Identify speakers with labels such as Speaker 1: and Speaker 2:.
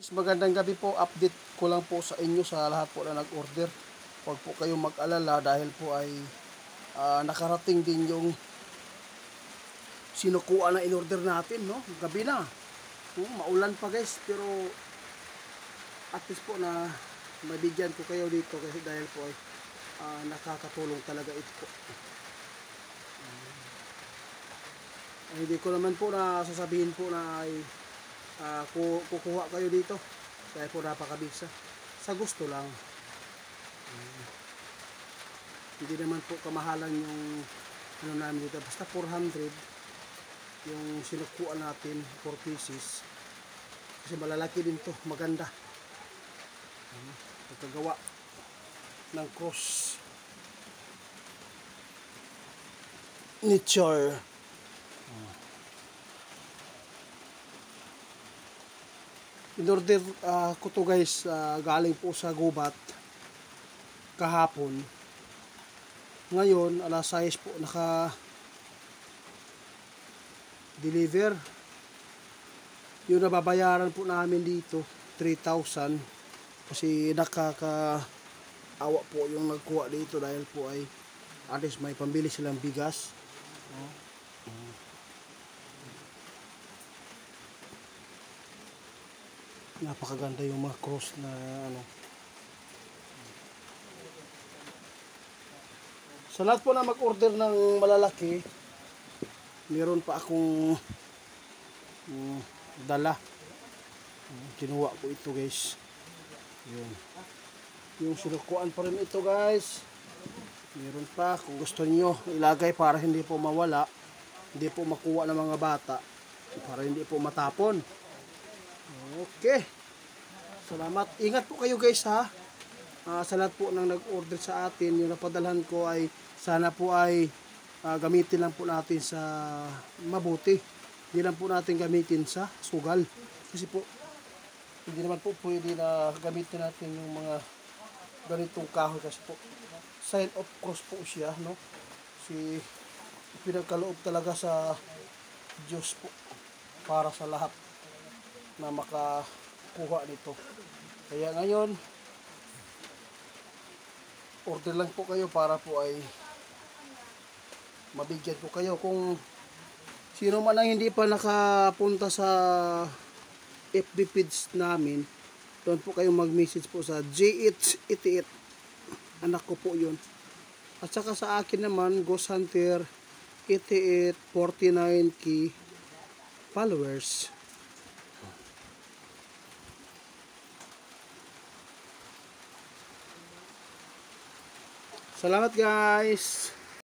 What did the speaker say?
Speaker 1: Magandang gabi po, update ko lang po sa inyo sa lahat po na nag-order. Huwag po kayong mag-alala dahil po ay nakarating din yung sinukuan na in-order natin, no? Gabi na. Maulan pa guys, pero at least po na mabigyan ko kayo dito kasi dahil po ay nakakatulong talaga ito po. Hindi ko naman po na sasabihin po na ay kukuha kayo dito dahil po napakabisa, sa gusto lang. Hindi naman po kamahalan yung ano namin dito, basta 400 yung sinukuan natin, 4 pieces kasi malalaki din to, maganda. Pagkagawa ng cross nature. In-order ko to guys, galing po sa gubat kahapon. Ngayon alas 6 po naka deliver. Yung nababayaran po namin dito 3,000 kasi nakakaawa po yung nagkuha dito dahil po ay at least may pambili silang bigas. Napakaganda yung mga cross na ano. Sa lahat po na mag-order ng malalaki, meron pa akong dala. Kinuha ko ito guys. Yun. Yung sinukuan pa rin ito guys. Meron pa, kung gusto niyo ilagay para hindi po mawala, hindi po makuha ng mga bata, para hindi po matapon. Okay. Salamat. Ingat po kayo guys ha. Sa lahat po nang nag-order sa atin, yung napadalhan ko ay sana po ay gamitin lang po natin sa mabuti. Hindi lang po natin gamitin sa sugal. Kasi po hindi naman po pwede na gamitin natin yung mga ganitong kahoy kasi po sign of cross po siya, no? Si pinagkaloob talaga sa Diyos po para sa lahat na makakuha nito. Kaya ngayon order lang po kayo para po ay mabigyan po kayo. Kung sino man ang hindi pa nakapunta sa FB page namin, doon po kayo mag-message po sa GH88, anak ko po yun. At saka sa akin naman, Ghost Hunter 88 49k followers. Salamat guys.